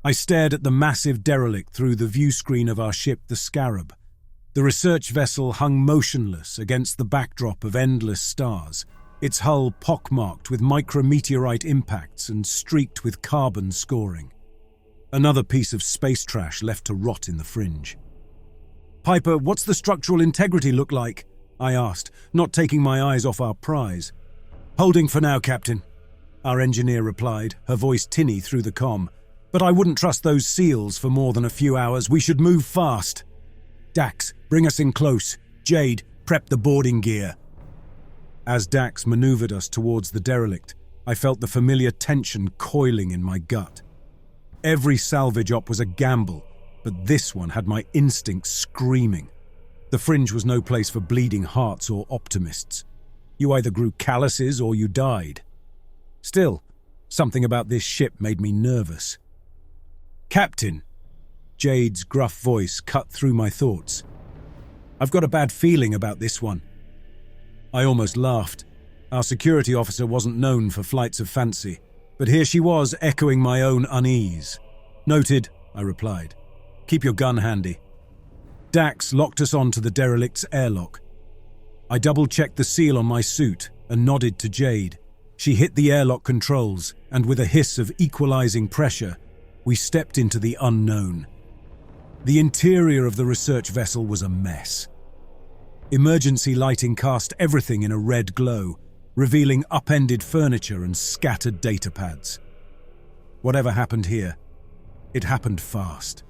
I stared at the massive derelict through the view screen of our ship, the Scarab. The research vessel hung motionless against the backdrop of endless stars, its hull pockmarked with micrometeorite impacts and streaked with carbon scoring. Another piece of space trash left to rot in the fringe. "Piper, what's the structural integrity look like?" I asked, not taking my eyes off our prize. "Holding for now, Captain," our engineer replied, her voice tinny through the comm. "But I wouldn't trust those seals for more than a few hours. We should move fast." "Dax, bring us in close. Jade, prep the boarding gear." As Dax maneuvered us towards the derelict, I felt the familiar tension coiling in my gut. Every salvage op was a gamble, but this one had my instincts screaming. The fringe was no place for bleeding hearts or optimists. You either grew calluses or you died. Still, something about this ship made me nervous. "Captain," Jade's gruff voice cut through my thoughts. "I've got a bad feeling about this one." I almost laughed. Our security officer wasn't known for flights of fancy, but here she was echoing my own unease. "Noted," I replied. "Keep your gun handy." Dax locked us onto the derelict's airlock. I double-checked the seal on my suit and nodded to Jade. She hit the airlock controls, and with a hiss of equalizing pressure, we stepped into the unknown. The interior of the research vessel was a mess. Emergency lighting cast everything in a red glow, revealing upended furniture and scattered data pads. Whatever happened here, it happened fast.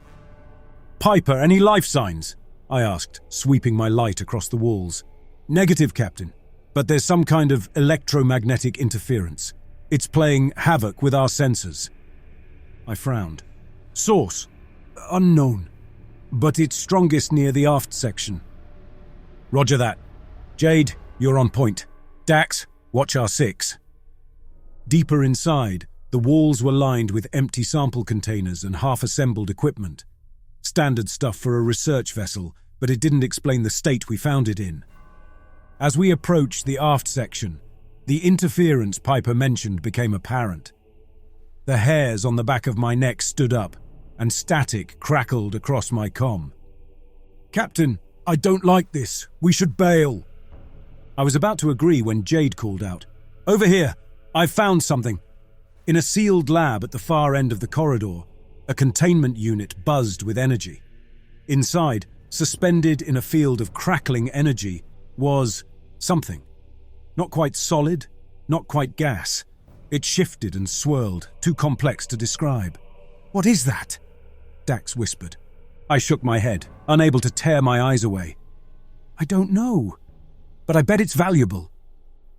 "Piper, any life signs?" I asked, sweeping my light across the walls. "Negative, Captain, but there's some kind of electromagnetic interference. It's playing havoc with our sensors." I frowned. "Source? Unknown, but it's strongest near the aft section." "Roger that. Jade, you're on point. Dax, watch our 6. Deeper inside, the walls were lined with empty sample containers and half-assembled equipment. Standard stuff for a research vessel, but it didn't explain the state we found it in. As we approached the aft section, the interference Piper mentioned became apparent. The hairs on the back of my neck stood up, and static crackled across my comm. "Captain, I don't like this. We should bail." I was about to agree when Jade called out, "Over here! I've found something." In a sealed lab at the far end of the corridor, a containment unit buzzed with energy. Inside, suspended in a field of crackling energy, was something. Not quite solid, not quite gas. It shifted and swirled, too complex to describe. "What is that?" Dax whispered. I shook my head, unable to tear my eyes away. "I don't know, but I bet it's valuable."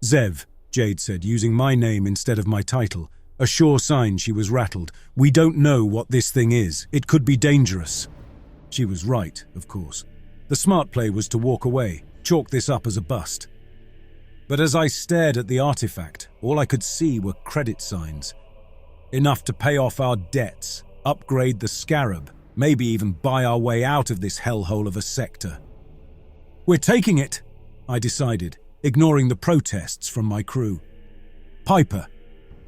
"Zev," Jade said, using my name instead of my title, a sure sign she was rattled. "We don't know what this thing is. It could be dangerous." She was right, of course. The smart play was to walk away, chalk this up as a bust. But as I stared at the artifact, all I could see were credit signs. Enough to pay off our debts, upgrade the Scarab, maybe even buy our way out of this hellhole of a sector. "We're taking it," I decided, ignoring the protests from my crew. "Piper,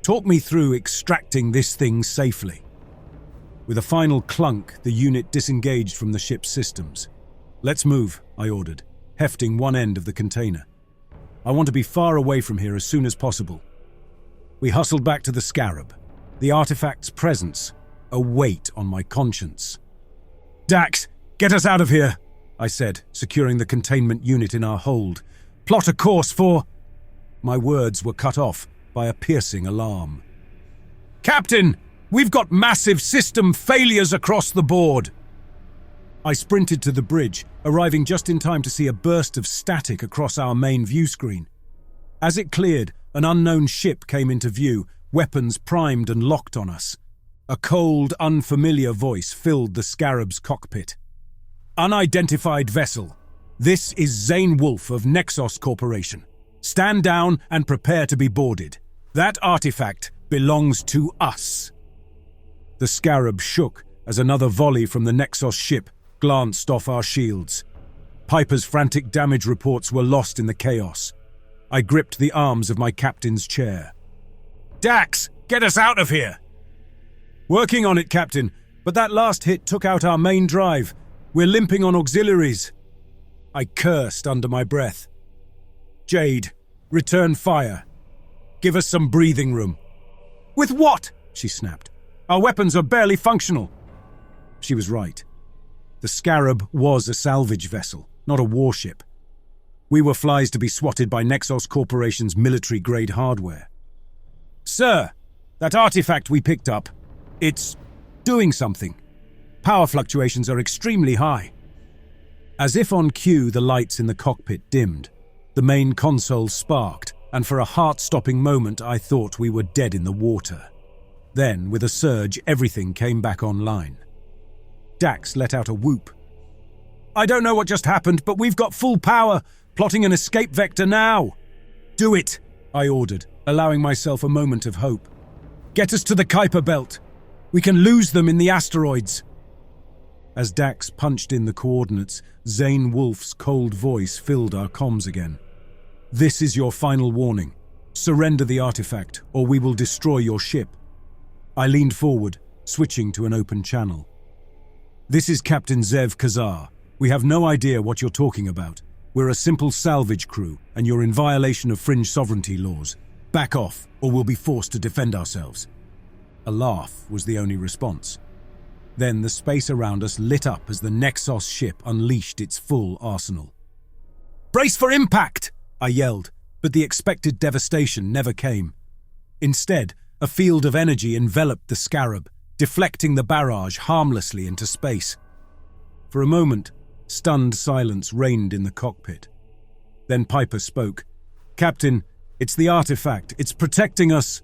talk me through extracting this thing safely." With a final clunk, the unit disengaged from the ship's systems. "Let's move," I ordered, hefting one end of the container. "I want to be far away from here as soon as possible." We hustled back to the Scarab, the artifact's presence a weight on my conscience. "Dax, get us out of here," I said, securing the containment unit in our hold. "Plot a course for—" My words were cut off by a piercing alarm. "Captain, we've got massive system failures across the board." I sprinted to the bridge, arriving just in time to see a burst of static across our main view screen. As it cleared, an unknown ship came into view, weapons primed and locked on us. A cold, unfamiliar voice filled the Scarab's cockpit. "Unidentified vessel. This is Zane Wolf of Nexos Corporation. Stand down and prepare to be boarded. That artifact belongs to us." The Scarab shook as another volley from the Nexos ship glanced off our shields. Piper's frantic damage reports were lost in the chaos. I gripped the arms of my captain's chair. "Dax, get us out of here!" Working on it, Captain, but that last hit took out our main drive. We're limping on auxiliaries. I cursed under my breath. Jade, return fire. Give us some breathing room. With what? She snapped. Our weapons are barely functional. She was right. The Scarab was a salvage vessel, not a warship. We were flies to be swatted by Nexos Corporation's military-grade hardware. Sir, that artifact we picked up, it's doing something. Power fluctuations are extremely high. As if on cue, the lights in the cockpit dimmed. The main console sparked, and for a heart-stopping moment I thought we were dead in the water. Then, with a surge, everything came back online. Dax let out a whoop. I don't know what just happened, but we've got full power, plotting an escape vector now. Do it, I ordered, allowing myself a moment of hope. Get us to the Kuiper Belt. We can lose them in the asteroids. As Dax punched in the coordinates, Zane Wolf's cold voice filled our comms again. This is your final warning. Surrender the artifact, or we will destroy your ship. I leaned forward, switching to an open channel. This is Captain Zev Kazar. We have no idea what you're talking about. We're a simple salvage crew, and you're in violation of fringe sovereignty laws. Back off, or we'll be forced to defend ourselves. A laugh was the only response. Then the space around us lit up as the Nexos ship unleashed its full arsenal. Brace for impact! I yelled, but the expected devastation never came. Instead, a field of energy enveloped the Scarab, deflecting the barrage harmlessly into space. For a moment, stunned silence reigned in the cockpit. Then Piper spoke. Captain, it's the artifact. It's protecting us.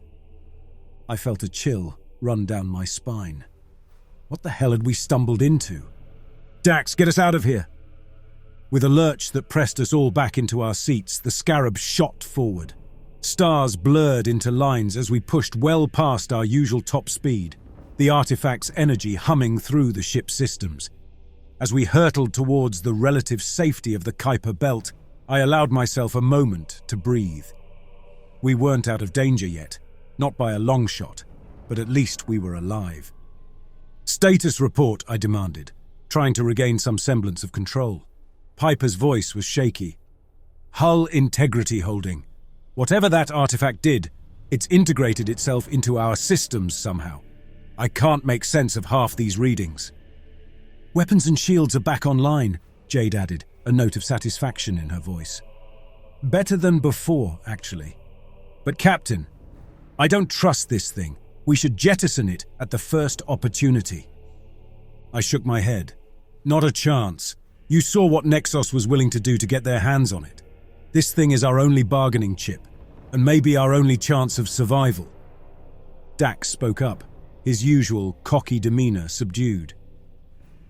I felt a chill run down my spine. What the hell had we stumbled into? Dax, get us out of here. With a lurch that pressed us all back into our seats, the Scarab shot forward. Stars blurred into lines as we pushed well past our usual top speed, the artifact's energy humming through the ship's systems. As we hurtled towards the relative safety of the Kuiper Belt, I allowed myself a moment to breathe. We weren't out of danger yet, not by a long shot, but at least we were alive. Status report, I demanded, trying to regain some semblance of control. Piper's voice was shaky. Hull integrity holding. Whatever that artifact did, it's integrated itself into our systems somehow. I can't make sense of half these readings. Weapons and shields are back online, Jade added, a note of satisfaction in her voice. Better than before, actually. But Captain, I don't trust this thing. We should jettison it at the first opportunity. I shook my head. Not a chance. You saw what Nexos was willing to do to get their hands on it. This thing is our only bargaining chip, and maybe our only chance of survival. Dax spoke up, his usual cocky demeanor subdued.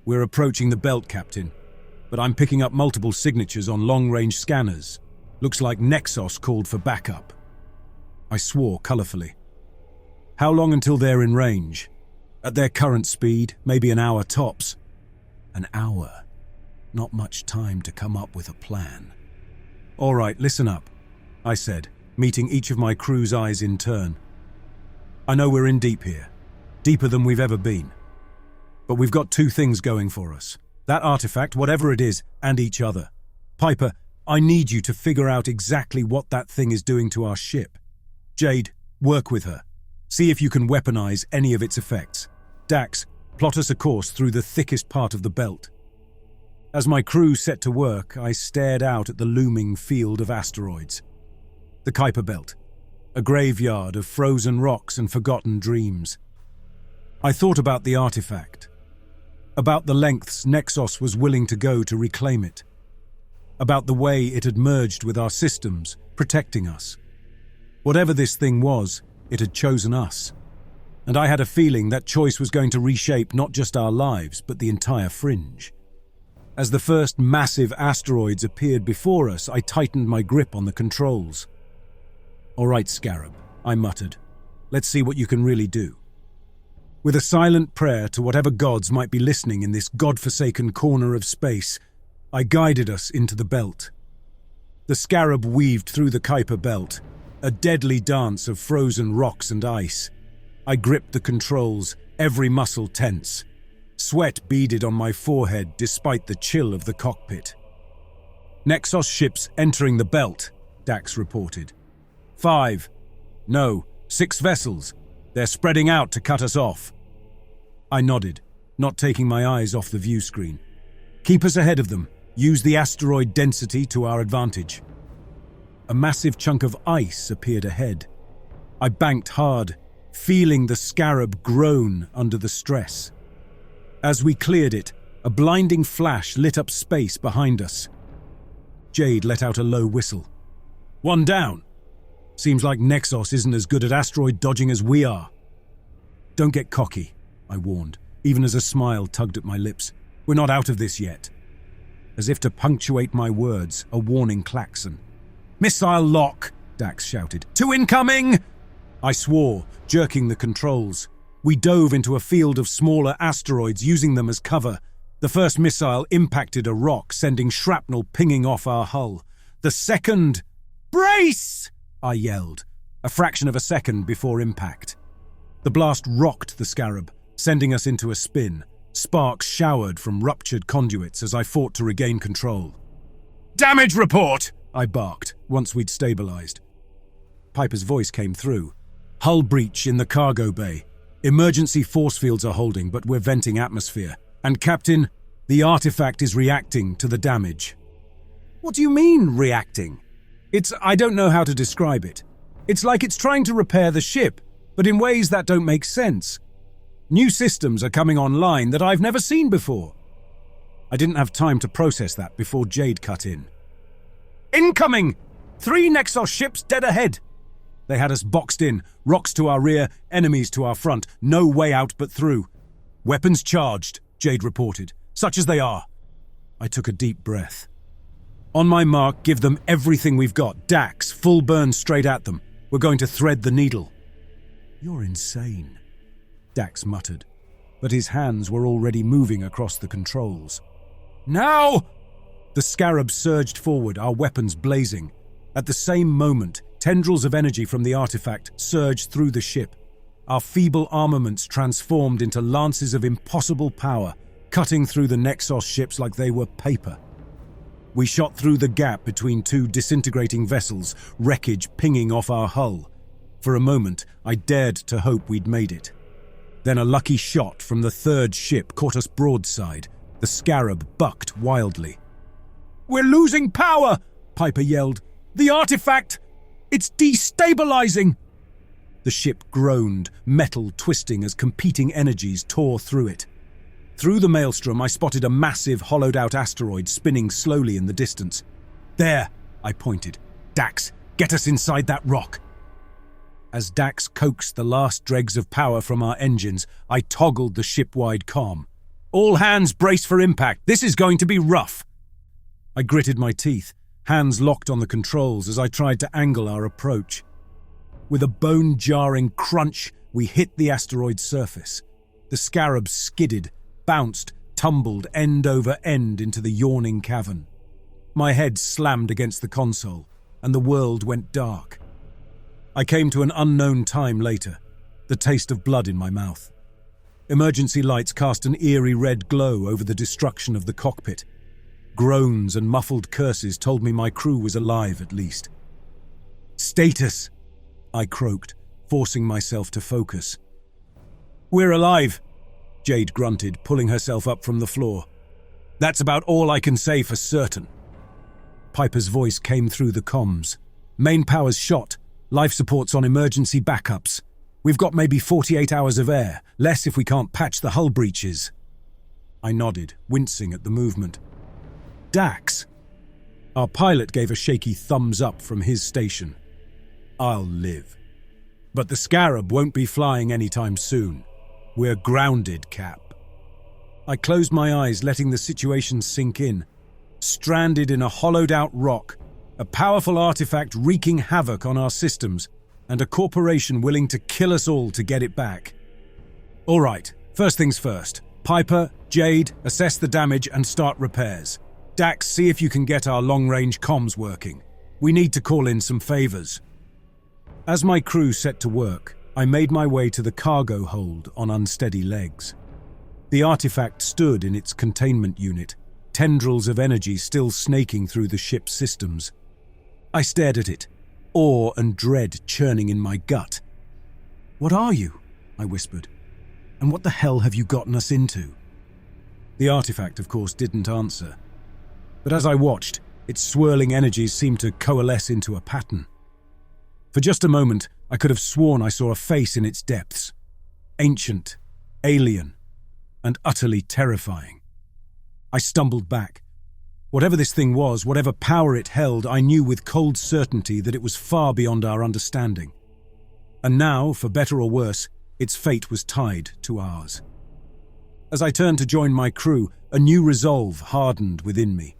We're approaching the belt, Captain, but I'm picking up multiple signatures on long-range scanners. Looks like Nexos called for backup. I swore colorfully. How long until they're in range? At their current speed, maybe an hour tops. An hour. Not much time to come up with a plan. All right, listen up, I said, meeting each of my crew's eyes in turn. I know we're in deep here, deeper than we've ever been. But we've got two things going for us. That artifact, whatever it is, and each other. Piper, I need you to figure out exactly what that thing is doing to our ship. Jade, work with her. See if you can weaponize any of its effects. Dax, plot us a course through the thickest part of the belt. As my crew set to work, I stared out at the looming field of asteroids. The Kuiper Belt, a graveyard of frozen rocks and forgotten dreams. I thought about the artifact, about the lengths Nexos was willing to go to reclaim it, about the way it had merged with our systems, protecting us. Whatever this thing was, it had chosen us. And I had a feeling that choice was going to reshape not just our lives, but the entire fringe. As the first massive asteroids appeared before us, I tightened my grip on the controls. All right, Scarab, I muttered. Let's see what you can really do. With a silent prayer to whatever gods might be listening in this godforsaken corner of space, I guided us into the belt. The Scarab weaved through the Kuiper Belt, a deadly dance of frozen rocks and ice. I gripped the controls, every muscle tense. Sweat beaded on my forehead despite the chill of the cockpit. "Nexos ships entering the belt," Dax reported. 5. No, 6 vessels. They're spreading out to cut us off." I nodded, not taking my eyes off the view screen. "Keep us ahead of them. Use the asteroid density to our advantage." A massive chunk of ice appeared ahead. I banked hard, feeling the scarab groan under the stress. As we cleared it, a blinding flash lit up space behind us. Jade let out a low whistle. "One down. Seems like Nexos isn't as good at asteroid dodging as we are." "Don't get cocky," I warned, even as a smile tugged at my lips. "We're not out of this yet." As if to punctuate my words, a warning klaxon. "Missile lock!" Dax shouted. "Two incoming!" I swore, jerking the controls. We dove into a field of smaller asteroids, using them as cover. The first missile impacted a rock, sending shrapnel pinging off our hull. The second... "Brace!" I yelled, a fraction of a second before impact. The blast rocked the scarab, sending us into a spin. Sparks showered from ruptured conduits as I fought to regain control. "Damage report!" I barked, once we'd stabilized. Piper's voice came through. "Hull breach in the cargo bay. Emergency force fields are holding, but we're venting atmosphere. And Captain, the artifact is reacting to the damage." "What do you mean, reacting?" I don't know how to describe it. It's like it's trying to repair the ship, but in ways that don't make sense. New systems are coming online that I've never seen before." I didn't have time to process that before Jade cut in. "Incoming! 3 Nexos ships dead ahead!" They had us boxed in, rocks to our rear, enemies to our front, no way out but through. "Weapons charged," Jade reported, "such as they are." I took a deep breath. "On my mark, give them everything we've got. Dax, full burn straight at them. We're going to thread the needle." "You're insane," Dax muttered, but his hands were already moving across the controls. "Now!" The scarab surged forward, our weapons blazing. At the same moment, tendrils of energy from the artifact surged through the ship. Our feeble armaments transformed into lances of impossible power, cutting through the Nexos ships like they were paper. We shot through the gap between 2 disintegrating vessels, wreckage pinging off our hull. For a moment, I dared to hope we'd made it. Then a lucky shot from the 3rd ship caught us broadside. The scarab bucked wildly. "We're losing power!" Piper yelled. "The artifact! It's destabilizing!" The ship groaned, metal twisting as competing energies tore through it. Through the maelstrom, I spotted a massive, hollowed-out asteroid spinning slowly in the distance. "There," I pointed. "Dax, get us inside that rock." As Dax coaxed the last dregs of power from our engines, I toggled the ship-wide comm. "All hands brace for impact. This is going to be rough." I gritted my teeth, hands locked on the controls as I tried to angle our approach. With a bone-jarring crunch, we hit the asteroid's surface. The scarab skidded, bounced, tumbled end over end into the yawning cavern. My head slammed against the console, and the world went dark. I came to an unknown time later, the taste of blood in my mouth. Emergency lights cast an eerie red glow over the destruction of the cockpit. Groans and muffled curses told me my crew was alive at least. "Status," I croaked, forcing myself to focus. "We're alive," Jade grunted, pulling herself up from the floor. "That's about all I can say for certain." Piper's voice came through the comms. "Main power's shot. Life support's on emergency backups. We've got maybe 48 hours of air, less if we can't patch the hull breaches." I nodded, wincing at the movement. "Dax!" Our pilot gave a shaky thumbs up from his station. "I'll live. But the Scarab won't be flying anytime soon. We're grounded, Cap." I closed my eyes, letting the situation sink in. Stranded in a hollowed-out rock, a powerful artifact wreaking havoc on our systems, and a corporation willing to kill us all to get it back. "All right, first things first. Piper, Jade, assess the damage and start repairs. Dax, see if you can get our long-range comms working. We need to call in some favors." As my crew set to work, I made my way to the cargo hold on unsteady legs. The artifact stood in its containment unit, tendrils of energy still snaking through the ship's systems. I stared at it, awe and dread churning in my gut. "What are you?" I whispered. "And what the hell have you gotten us into?" The artifact, of course, didn't answer. But as I watched, its swirling energies seemed to coalesce into a pattern. For just a moment, I could have sworn I saw a face in its depths. Ancient, alien, and utterly terrifying. I stumbled back. Whatever this thing was, whatever power it held, I knew with cold certainty that it was far beyond our understanding. And now, for better or worse, its fate was tied to ours. As I turned to join my crew, a new resolve hardened within me.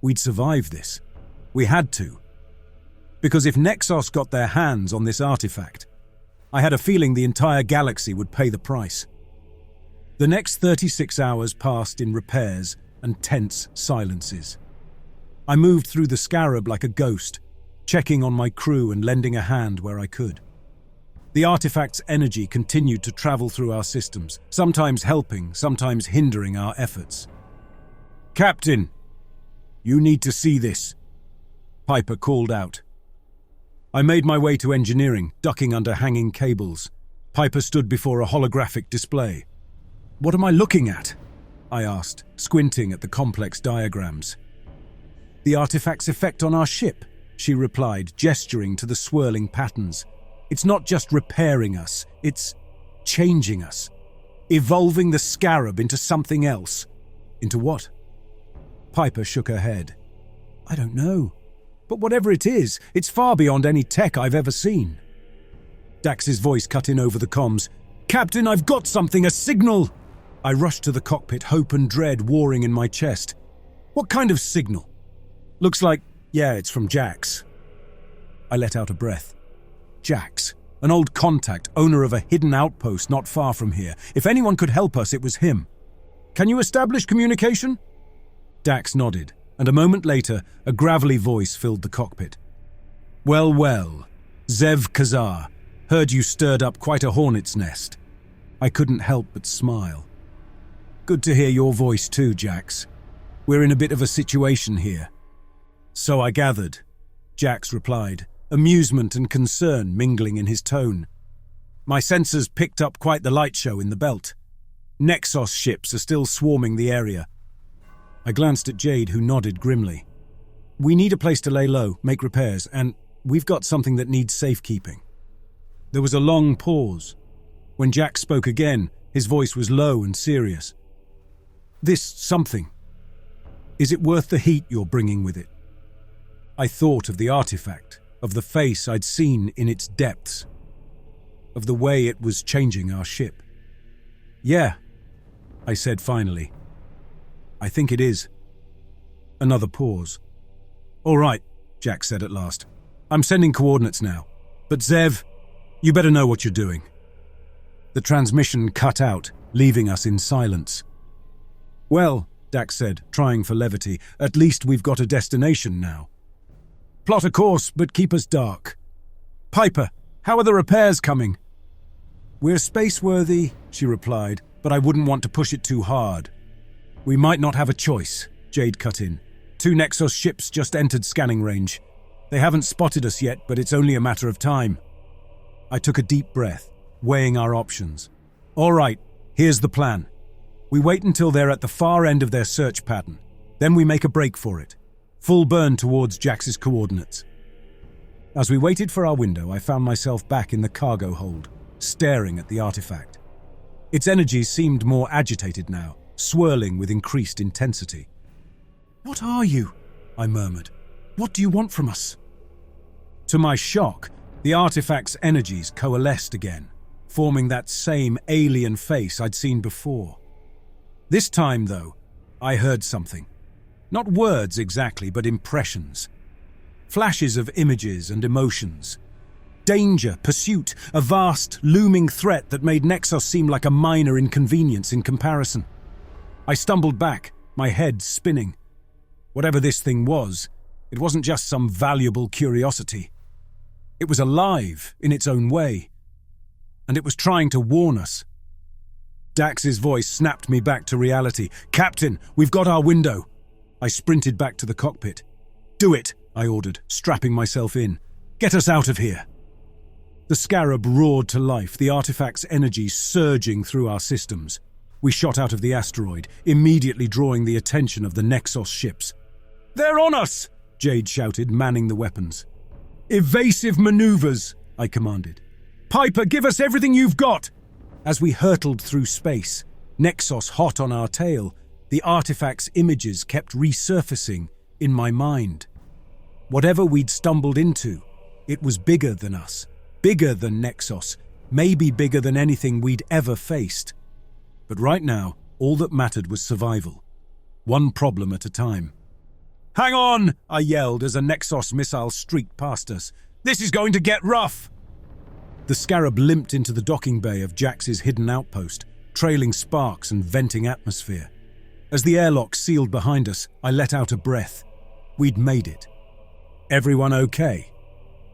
We'd survive this. We had to. Because if Nexos got their hands on this artifact, I had a feeling the entire galaxy would pay the price. The next 36 hours passed in repairs and tense silences. I moved through the scarab like a ghost, checking on my crew and lending a hand where I could. The artifact's energy continued to travel through our systems, sometimes helping, sometimes hindering our efforts. "Captain, you need to see this," Piper called out. I made my way to engineering, ducking under hanging cables. Piper stood before a holographic display. "What am I looking at?" I asked, squinting at the complex diagrams. "The artifact's effect on our ship," she replied, gesturing to the swirling patterns. "It's not just repairing us, it's changing us. Evolving the scarab into something else." "Into what?" Piper shook her head. "I don't know. But whatever it is, it's far beyond any tech I've ever seen." Dax's voice cut in over the comms. "Captain, I've got something, a signal!" I rushed to the cockpit, hope and dread warring in my chest. "What kind of signal?" "Looks like, yeah, it's from Jax." I let out a breath. Jax, an old contact, owner of a hidden outpost not far from here. If anyone could help us, it was him. "Can you establish communication?" Dax nodded, and a moment later, a gravelly voice filled the cockpit. "Well, well, Zev Kazar, heard you stirred up quite a hornet's nest." I couldn't help but smile. "Good to hear your voice too, Jax. We're in a bit of a situation here." "So I gathered," Jax replied, amusement and concern mingling in his tone. "My sensors picked up quite the light show in the belt. Nexos ships are still swarming the area." I glanced at Jade, who nodded grimly. "We need a place to lay low, make repairs, and we've got something that needs safekeeping." There was a long pause. When Jack spoke again, his voice was low and serious. "This something. Is it worth the heat you're bringing with it?" I thought of the artifact, of the face I'd seen in its depths, of the way it was changing our ship. "Yeah," I said finally. "I think it is." Another pause. "All right," Jack said at last. "I'm sending coordinates now. But Zev, you better know what you're doing." The transmission cut out, leaving us in silence. "Well," Dax said, trying for levity, "at least we've got a destination now." "Plot a course, but keep us dark." "Piper, how are the repairs coming?" "We're space-worthy," she replied, "but I wouldn't want to push it too hard." "We might not have a choice," Jade cut in. 2 Nexos ships just entered scanning range. They haven't spotted us yet, but it's only a matter of time. I took a deep breath, weighing our options. "All right, here's the plan. We wait until they're at the far end of their search pattern. Then we make a break for it. Full burn towards Jax's coordinates." As we waited for our window, I found myself back in the cargo hold, staring at the artifact. Its energy seemed more agitated now, swirling with increased intensity. "What are you?" I murmured. "What do you want from us?" To my shock, the artifact's energies coalesced again, forming that same alien face I'd seen before. This time, though, I heard something. Not words exactly, but impressions. Flashes of images and emotions. Danger, pursuit, a vast, looming threat that made Nexos seem like a minor inconvenience in comparison. I stumbled back, my head spinning. Whatever this thing was, it wasn't just some valuable curiosity. It was alive in its own way, and it was trying to warn us. Dax's voice snapped me back to reality. "Captain, we've got our window." I sprinted back to the cockpit. "Do it," I ordered, strapping myself in. "Get us out of here." The Scarab roared to life, the artifact's energy surging through our systems. We shot out of the asteroid, immediately drawing the attention of the Nexos ships. "They're on us!" Jade shouted, manning the weapons. "Evasive maneuvers," I commanded. "Piper, give us everything you've got!" As we hurtled through space, Nexos hot on our tail, the artifact's images kept resurfacing in my mind. Whatever we'd stumbled into, it was bigger than us, bigger than Nexos, maybe bigger than anything we'd ever faced. But right now, all that mattered was survival. One problem at a time. "Hang on!" I yelled as a Nexos missile streaked past us. "This is going to get rough!" The Scarab limped into the docking bay of Jax's hidden outpost, trailing sparks and venting atmosphere. As the airlock sealed behind us, I let out a breath. We'd made it. "Everyone okay?"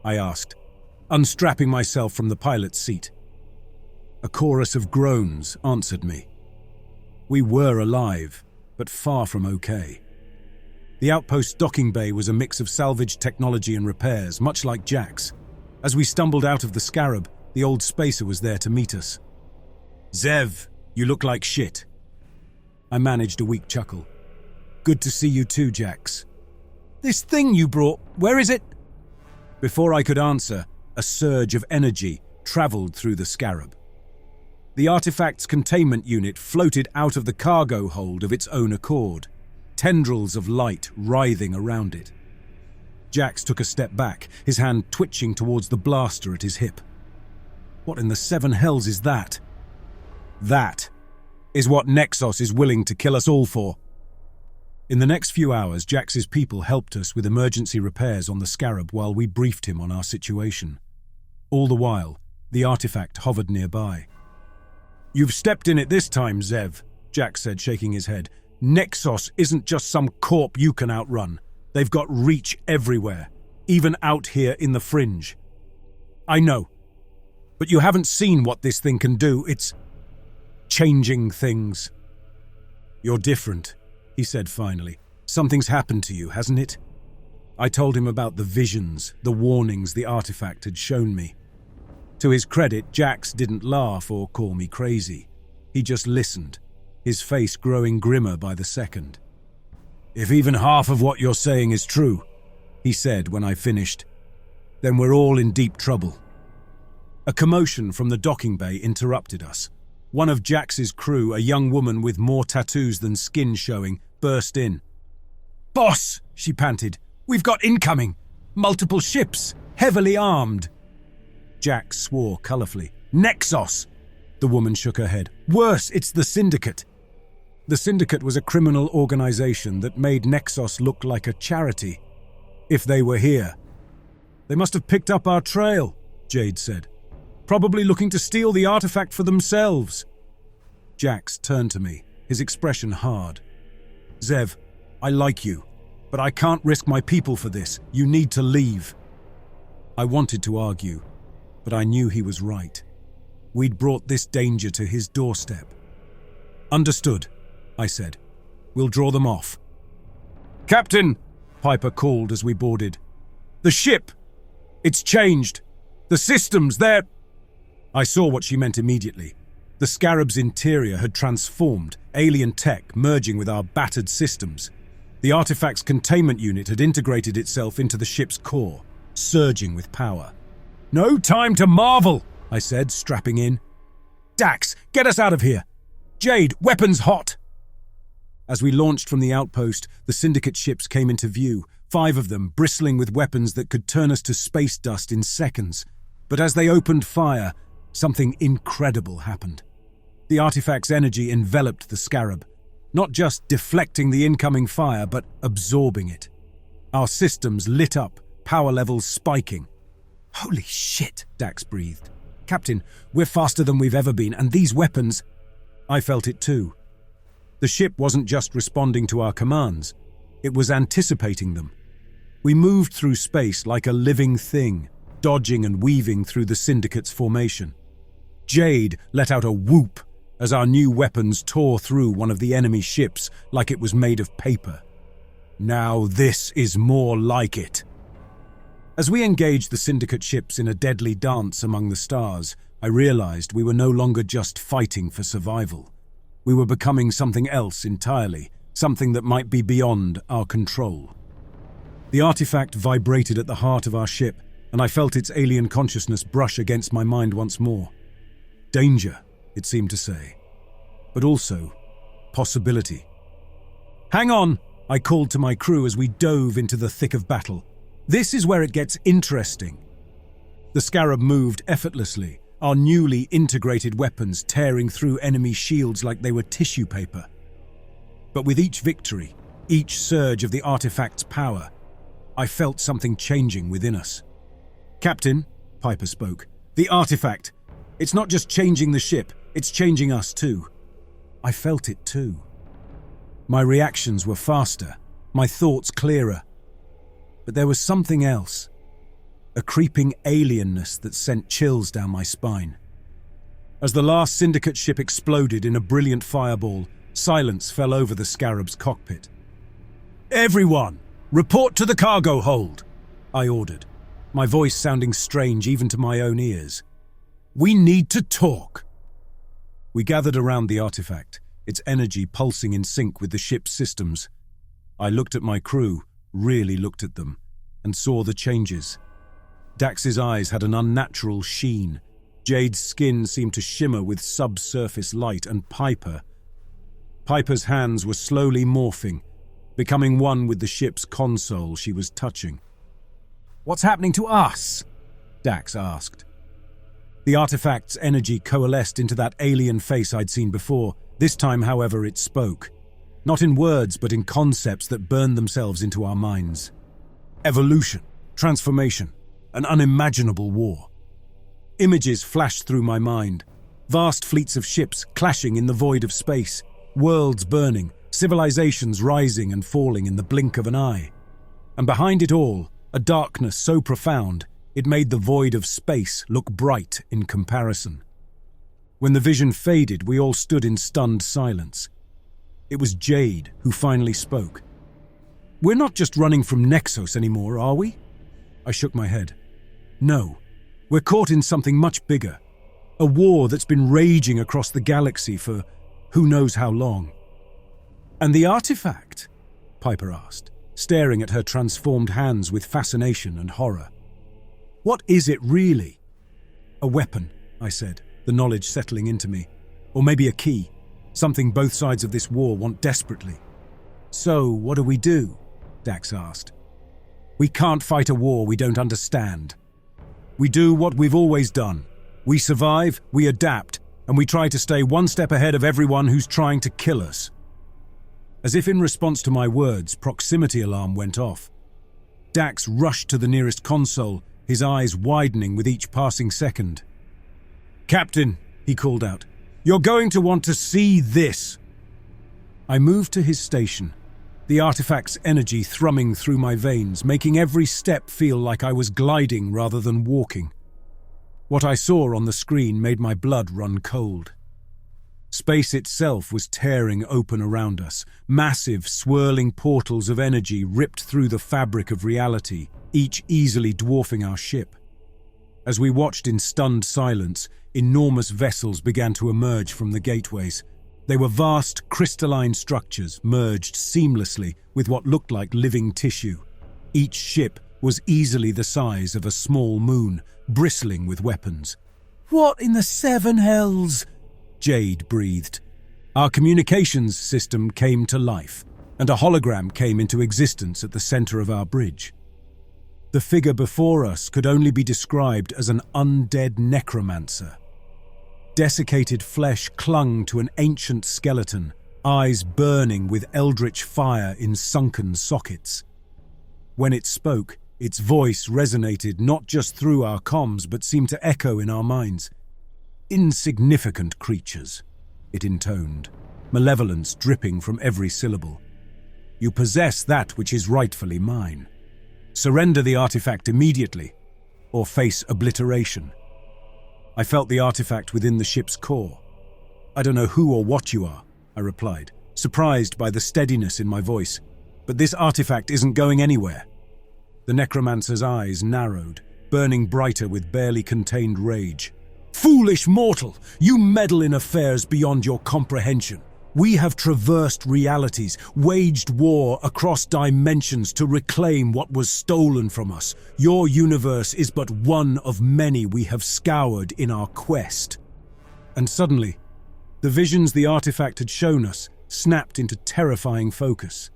I asked, unstrapping myself from the pilot's seat. A chorus of groans answered me. We were alive, but far from okay. The outpost's docking bay was a mix of salvage technology and repairs, much like Jax. As we stumbled out of the Scarab, the old spacer was there to meet us. "Zev, you look like shit." I managed a weak chuckle. "Good to see you too, Jax." "This thing you brought, where is it?" Before I could answer, a surge of energy traveled through the Scarab. The artifact's containment unit floated out of the cargo hold of its own accord, tendrils of light writhing around it. Jax took a step back, his hand twitching towards the blaster at his hip. "What in the seven hells is that?" "That is what Nexos is willing to kill us all for." In the next few hours, Jax's people helped us with emergency repairs on the Scarab while we briefed him on our situation. All the while, the artifact hovered nearby. "You've stepped in it this time, Zev," Jax said, shaking his head. "Nexos isn't just some corp you can outrun. They've got reach everywhere, even out here in the fringe." "I know, but you haven't seen what this thing can do. It's changing things." "You're different," he said finally. "Something's happened to you, hasn't it?" I told him about the visions, the warnings the artifact had shown me. To his credit, Jax didn't laugh or call me crazy. He just listened, his face growing grimmer by the second. "If even half of what you're saying is true," he said when I finished, "then we're all in deep trouble." A commotion from the docking bay interrupted us. One of Jax's crew, a young woman with more tattoos than skin showing, burst in. "Boss," she panted, "we've got incoming! Multiple ships, heavily armed!" Jax swore colourfully. "Nexos!" The woman shook her head. "Worse, it's the Syndicate." The Syndicate was a criminal organisation that made Nexos look like a charity. "If they were here, they must have picked up our trail," Jade said. "Probably looking to steal the artifact for themselves." Jax turned to me, his expression hard. "Zev, I like you, but I can't risk my people for this. You need to leave." I wanted to argue, but I knew he was right. We'd brought this danger to his doorstep. "Understood," I said. "We'll draw them off." "Captain," Piper called as we boarded. "The ship! It's changed! The systems, they're—" I saw what she meant immediately. The Scarab's interior had transformed, alien tech merging with our battered systems. The artifact's containment unit had integrated itself into the ship's core, surging with power. "No time to marvel," I said, strapping in. "Dax, get us out of here! Jade, weapons hot!" As we launched from the outpost, the Syndicate ships came into view, 5 of them bristling with weapons that could turn us to space dust in seconds. But as they opened fire, something incredible happened. The artifact's energy enveloped the Scarab, not just deflecting the incoming fire, but absorbing it. Our systems lit up, power levels spiking. "Holy shit," Dax breathed. "Captain, we're faster than we've ever been, and these weapons—" I felt it too. The ship wasn't just responding to our commands, it was anticipating them. We moved through space like a living thing, dodging and weaving through the Syndicate's formation. Jade let out a whoop as our new weapons tore through one of the enemy ships like it was made of paper. Now this is more like it. As we engaged the Syndicate ships in a deadly dance among the stars, I realized we were no longer just fighting for survival. We were becoming something else entirely, something that might be beyond our control. The artifact vibrated at the heart of our ship, and I felt its alien consciousness brush against my mind once more. Danger, it seemed to say, but also possibility. "Hang on," I called to my crew as we dove into the thick of battle. "This is where it gets interesting." The Scarab moved effortlessly, our newly integrated weapons tearing through enemy shields like they were tissue paper. But with each victory, each surge of the artifact's power, I felt something changing within us. "Captain," Piper spoke, "the artifact, it's not just changing the ship, it's changing us too." I felt it too. My reactions were faster, my thoughts clearer. But there was something else, a creeping alienness that sent chills down my spine. As the last Syndicate ship exploded in a brilliant fireball, silence fell over the Scarab's cockpit. "Everyone, report to the cargo hold," I ordered, my voice sounding strange even to my own ears. "We need to talk." We gathered around the artifact, its energy pulsing in sync with the ship's systems. I looked at my crew, really looked at them, and saw the changes. Dax's eyes had an unnatural sheen. Jade's skin seemed to shimmer with subsurface light, and Piper's hands were slowly morphing, becoming one with the ship's console she was touching. "What's happening to us?" Dax asked. The artifact's energy coalesced into that alien face I'd seen before. This time, however, it spoke. Not in words, but in concepts that burned themselves into our minds. Evolution, transformation, an unimaginable war. Images flashed through my mind. Vast fleets of ships clashing in the void of space, worlds burning, civilizations rising and falling in the blink of an eye. And behind it all, a darkness so profound, it made the void of space look bright in comparison. When the vision faded, we all stood in stunned silence. It was Jade who finally spoke. "We're not just running from Nexos anymore, are we?" I shook my head. "No, we're caught in something much bigger. A war that's been raging across the galaxy for who knows how long." "And the artifact?" Piper asked, staring at her transformed hands with fascination and horror. "What is it really?" "A weapon," I said, the knowledge settling into me. "Or maybe a key, something both sides of this war want desperately." "So, what do we do?" Dax asked. "We can't fight a war we don't understand. We do what we've always done. We survive, we adapt, and we try to stay one step ahead of everyone who's trying to kill us." As if in response to my words, proximity alarm went off. Dax rushed to the nearest console, his eyes widening with each passing second. "Captain," he called out, "you're going to want to see this." I moved to his station, the artifact's energy thrumming through my veins, making every step feel like I was gliding rather than walking. What I saw on the screen made my blood run cold. Space itself was tearing open around us, massive, swirling portals of energy ripped through the fabric of reality, each easily dwarfing our ship. As we watched in stunned silence, enormous vessels began to emerge from the gateways. They were vast, crystalline structures merged seamlessly with what looked like living tissue. Each ship was easily the size of a small moon, bristling with weapons. "What in the seven hells?" Jade breathed. Our communications system came to life, and a hologram came into existence at the center of our bridge. The figure before us could only be described as an undead necromancer. Desiccated flesh clung to an ancient skeleton, eyes burning with eldritch fire in sunken sockets. When it spoke, its voice resonated not just through our comms but seemed to echo in our minds. "Insignificant creatures," it intoned, malevolence dripping from every syllable. "You possess that which is rightfully mine. Surrender the artifact immediately, or face obliteration." I felt the artifact within the ship's core. "I don't know who or what you are," I replied, surprised by the steadiness in my voice, "but this artifact isn't going anywhere." The necromancer's eyes narrowed, burning brighter with barely contained rage. "Foolish mortal! You meddle in affairs beyond your comprehension. We have traversed realities, waged war across dimensions to reclaim what was stolen from us. Your universe is but one of many we have scoured in our quest." And suddenly, the visions the artifact had shown us snapped into terrifying focus.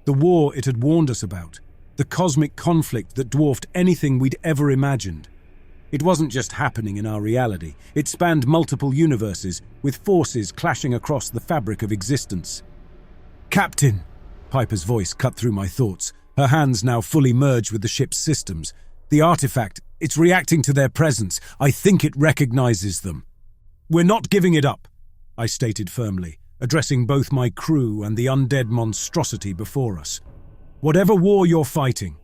The war it had warned us about, the cosmic conflict that dwarfed anything we'd ever imagined. It wasn't just happening in our reality, it spanned multiple universes, with forces clashing across the fabric of existence. "Captain!" Piper's voice cut through my thoughts, her hands now fully merged with the ship's systems. "The artifact, it's reacting to their presence. I think it recognizes them." "We're not giving it up," I stated firmly, addressing both my crew and the undead monstrosity before us. "Whatever war you're fighting,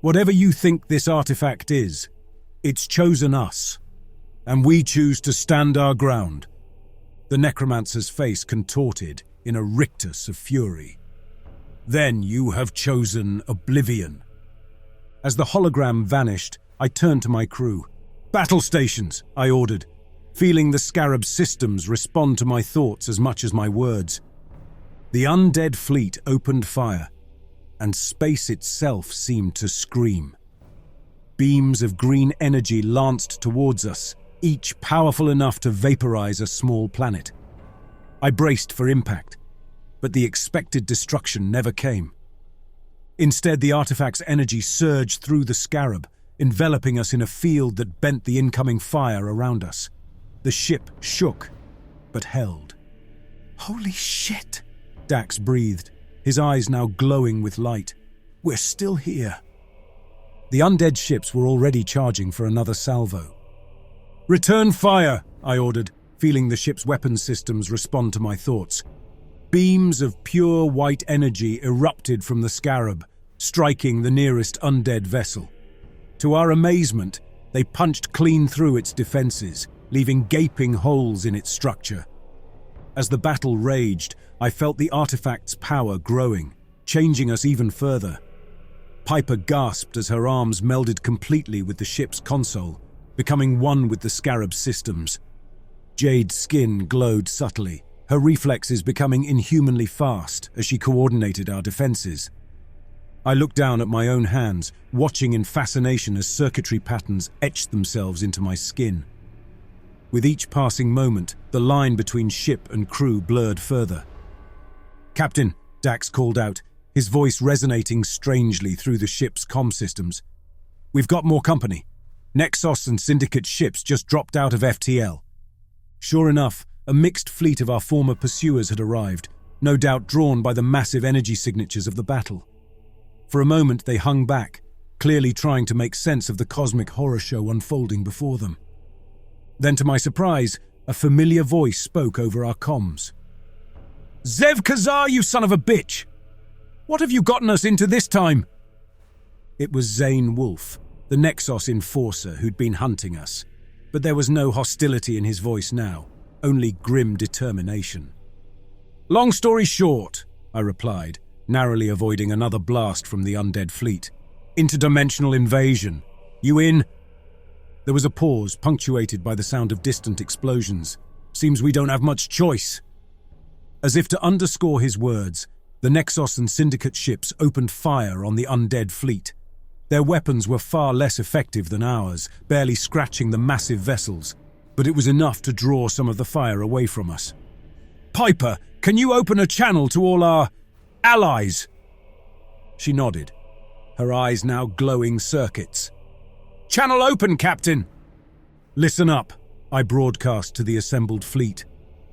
whatever you think this artifact is, it's chosen us, and we choose to stand our ground." The necromancer's face contorted in a rictus of fury. "Then you have chosen oblivion." As the hologram vanished, I turned to my crew. "Battle stations," I ordered, feeling the scarab's systems respond to my thoughts as much as my words. The undead fleet opened fire, and space itself seemed to scream. Beams of green energy lanced towards us, each powerful enough to vaporize a small planet. I braced for impact, but the expected destruction never came. Instead, the artifact's energy surged through the scarab, enveloping us in a field that bent the incoming fire around us. The ship shook, but held. "Holy shit!" Dax breathed, his eyes now glowing with light. "We're still here." The undead ships were already charging for another salvo. "Return fire," I ordered, feeling the ship's weapons systems respond to my thoughts. Beams of pure white energy erupted from the scarab, striking the nearest undead vessel. To our amazement, they punched clean through its defenses, leaving gaping holes in its structure. As the battle raged, I felt the artifact's power growing, changing us even further. Piper gasped as her arms melded completely with the ship's console, becoming one with the scarab's systems. Jade's skin glowed subtly, her reflexes becoming inhumanly fast as she coordinated our defenses. I looked down at my own hands, watching in fascination as circuitry patterns etched themselves into my skin. With each passing moment, the line between ship and crew blurred further. "Captain," Dax called out, his voice resonating strangely through the ship's comm systems. "We've got more company. Nexos and Syndicate ships just dropped out of FTL." Sure enough, a mixed fleet of our former pursuers had arrived, no doubt drawn by the massive energy signatures of the battle. For a moment they hung back, clearly trying to make sense of the cosmic horror show unfolding before them. Then, to my surprise, a familiar voice spoke over our comms. "Zev Kazar, you son of a bitch! What have you gotten us into this time?" It was Zane Wolf, the Nexos enforcer who'd been hunting us, but there was no hostility in his voice now, only grim determination. "Long story short," I replied, narrowly avoiding another blast from the undead fleet. "Interdimensional invasion. You in?" There was a pause, punctuated by the sound of distant explosions. "Seems we don't have much choice." As if to underscore his words, the Nexos and Syndicate ships opened fire on the undead fleet. Their weapons were far less effective than ours, barely scratching the massive vessels, but it was enough to draw some of the fire away from us. "Piper, can you open a channel to all our allies?" She nodded, her eyes now glowing circuits. "Channel open, Captain!" "Listen up," I broadcast to the assembled fleet.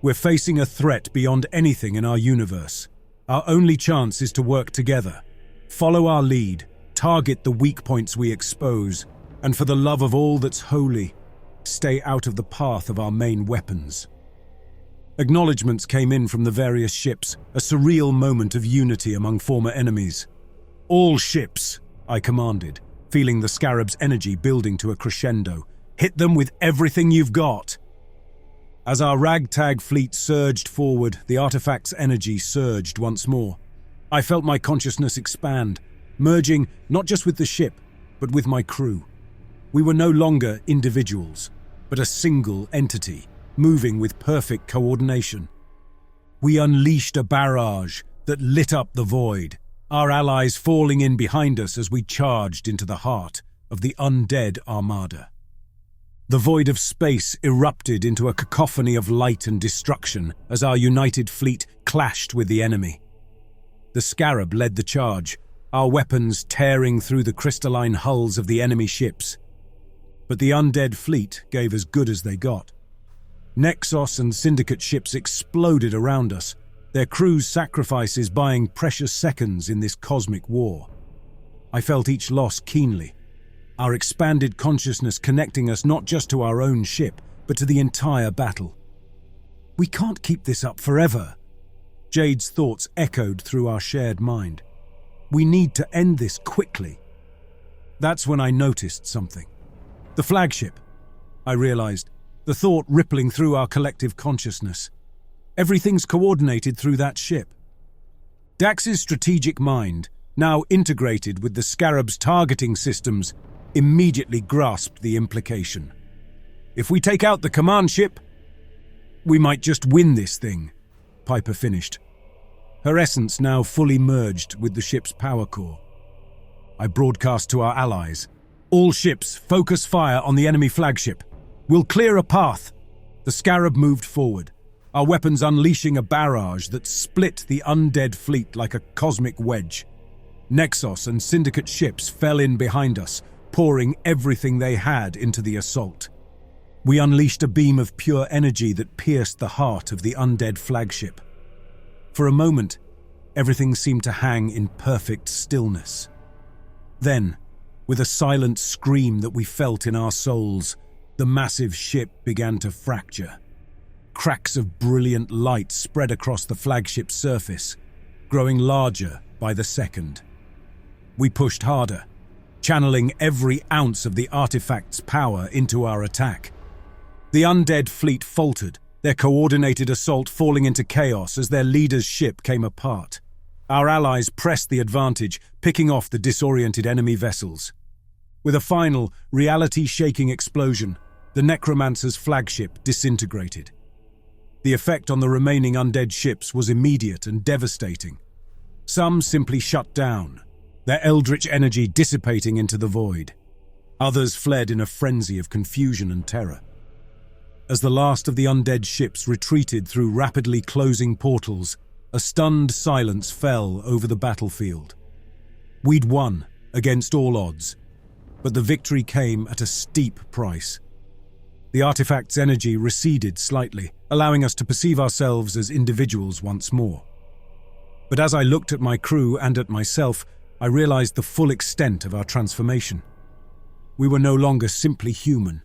"We're facing a threat beyond anything in our universe. Our only chance is to work together. Follow our lead, target the weak points we expose, and for the love of all that's holy, stay out of the path of our main weapons." Acknowledgements came in from the various ships, a surreal moment of unity among former enemies. "All ships," I commanded, feeling the scarab's energy building to a crescendo. Hit them with everything you've got. As our ragtag fleet surged forward, the artifact's energy surged once more. I felt my consciousness expand, merging not just with the ship, but with my crew. We were no longer individuals, but a single entity, moving with perfect coordination. We unleashed a barrage that lit up the void, our allies falling in behind us as we charged into the heart of the undead armada. The void of space erupted into a cacophony of light and destruction as our united fleet clashed with the enemy. The Scarab led the charge, our weapons tearing through the crystalline hulls of the enemy ships. But the undead fleet gave as good as they got. Nexos and Syndicate ships exploded around us, their crews' sacrifices buying precious seconds in this cosmic war. I felt each loss keenly, our expanded consciousness connecting us not just to our own ship, but to the entire battle. We can't keep this up forever. Jade's thoughts echoed through our shared mind. We need to end this quickly. That's when I noticed something. The flagship, I realized, the thought rippling through our collective consciousness. Everything's coordinated through that ship. Dax's strategic mind, now integrated with the Scarab's targeting systems, immediately grasped the implication. If we take out the command ship, we might just win this thing, Piper finished, her essence now fully merged with the ship's power core. I broadcast to our allies. All ships, focus fire on the enemy flagship. We'll clear a path. The Scarab moved forward, our weapons unleashing a barrage that split the undead fleet like a cosmic wedge. Nexos and Syndicate ships fell in behind us, pouring everything they had into the assault. We unleashed a beam of pure energy that pierced the heart of the undead flagship. For a moment, everything seemed to hang in perfect stillness. Then, with a silent scream that we felt in our souls, the massive ship began to fracture. Cracks of brilliant light spread across the flagship's surface, growing larger by the second. We pushed harder, channeling every ounce of the artifact's power into our attack. The undead fleet faltered, their coordinated assault falling into chaos as their leader's ship came apart. Our allies pressed the advantage, picking off the disoriented enemy vessels. With a final, reality-shaking explosion, the Necromancer's flagship disintegrated. The effect on the remaining undead ships was immediate and devastating. Some simply shut down, their eldritch energy dissipating into the void. Others fled in a frenzy of confusion and terror. As the last of the undead ships retreated through rapidly closing portals, a stunned silence fell over the battlefield. We'd won, against all odds, but the victory came at a steep price. The artifact's energy receded slightly, allowing us to perceive ourselves as individuals once more. But as I looked at my crew and at myself, I realized the full extent of our transformation. We were no longer simply human.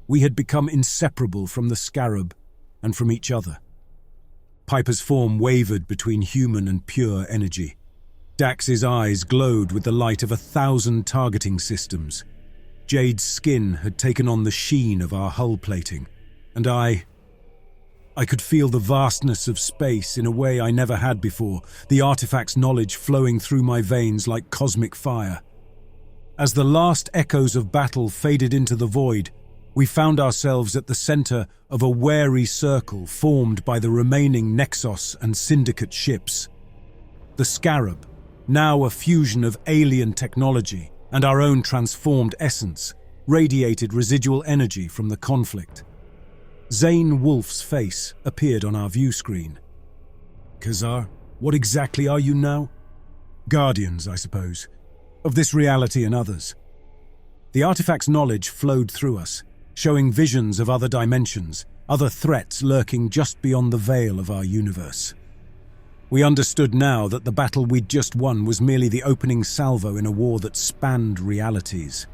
We had become inseparable from the Scarab and from each other. Piper's form wavered between human and pure energy. Dax's eyes glowed with the light of 1,000 targeting systems. Jade's skin had taken on the sheen of our hull plating, and I could feel the vastness of space in a way I never had before, the artifact's knowledge flowing through my veins like cosmic fire. As the last echoes of battle faded into the void, we found ourselves at the center of a wary circle formed by the remaining Nexos and Syndicate ships. The Scarab, now a fusion of alien technology and our own transformed essence, radiated residual energy from the conflict. Zane Wolf's face appeared on our view screen. Khazar, what exactly are you now? Guardians, I suppose, of this reality and others. The artifact's knowledge flowed through us, showing visions of other dimensions, other threats lurking just beyond the veil of our universe. We understood now that the battle we'd just won was merely the opening salvo in a war that spanned realities.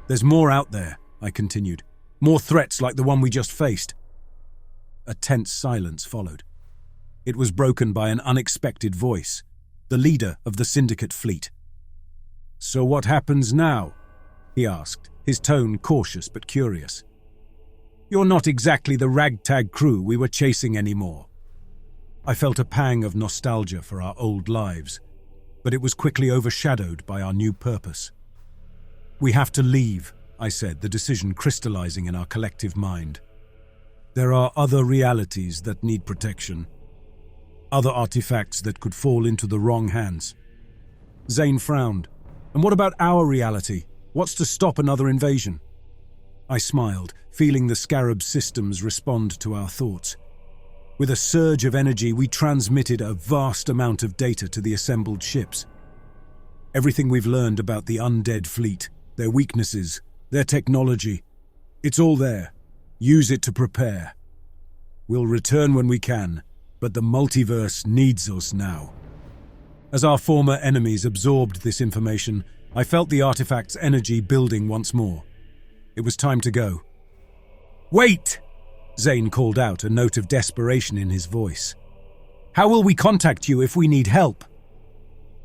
There's more out there, I continued. More threats like the one we just faced. A tense silence followed. It was broken by an unexpected voice, the leader of the Syndicate fleet. So what happens now? He asked, his tone cautious but curious. "You're not exactly the ragtag crew we were chasing anymore." I felt a pang of nostalgia for our old lives, but it was quickly overshadowed by our new purpose. "We have to leave," I said, the decision crystallizing in our collective mind. "There are other realities that need protection. Other artifacts that could fall into the wrong hands." Zane frowned. "And what about our reality? What's to stop another invasion?" I smiled, feeling the Scarab's systems respond to our thoughts. With a surge of energy, we transmitted a vast amount of data to the assembled ships. Everything we've learned about the undead fleet, their weaknesses, their technology, it's all there. Use it to prepare. We'll return when we can, but the multiverse needs us now. As our former enemies absorbed this information, I felt the artifact's energy building once more. It was time to go. "Wait!" Zane called out, a note of desperation in his voice. "How will we contact you if we need help?"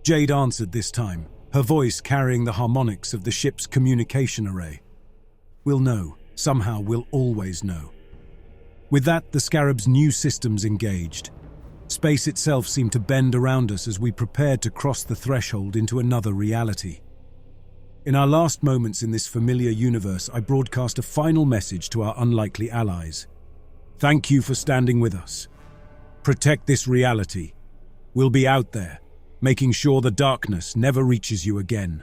Jade answered this time, her voice carrying the harmonics of the ship's communication array. "We'll know. Somehow we'll always know." With that, the Scarab's new systems engaged. Space itself seemed to bend around us as we prepared to cross the threshold into another reality. In our last moments in this familiar universe, I broadcast a final message to our unlikely allies. "Thank you for standing with us. Protect this reality. We'll be out there, making sure the darkness never reaches you again."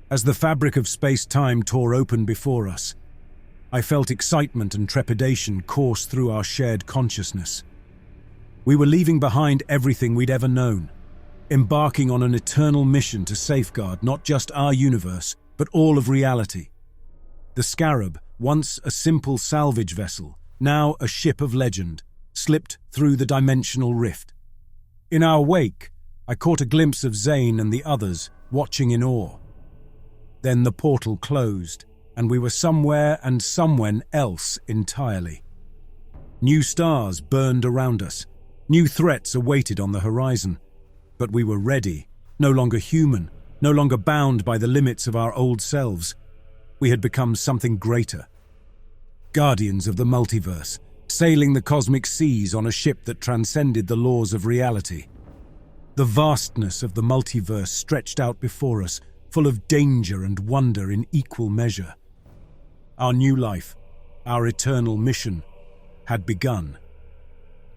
As the fabric of space-time tore open before us, I felt excitement and trepidation course through our shared consciousness. We were leaving behind everything we'd ever known, embarking on an eternal mission to safeguard not just our universe, but all of reality. The Scarab, once a simple salvage vessel, now a ship of legend, slipped through the dimensional rift. In our wake, I caught a glimpse of Zane and the others, watching in awe. Then the portal closed, and we were somewhere and someone else entirely. New stars burned around us. New threats awaited on the horizon. But we were ready, no longer human, no longer bound by the limits of our old selves. We had become something greater. Guardians of the multiverse, sailing the cosmic seas on a ship that transcended the laws of reality. The vastness of the multiverse stretched out before us, full of danger and wonder in equal measure. Our new life, our eternal mission, had begun.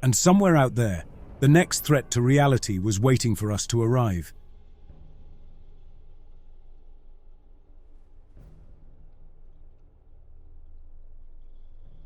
And somewhere out there, the next threat to reality was waiting for us to arrive.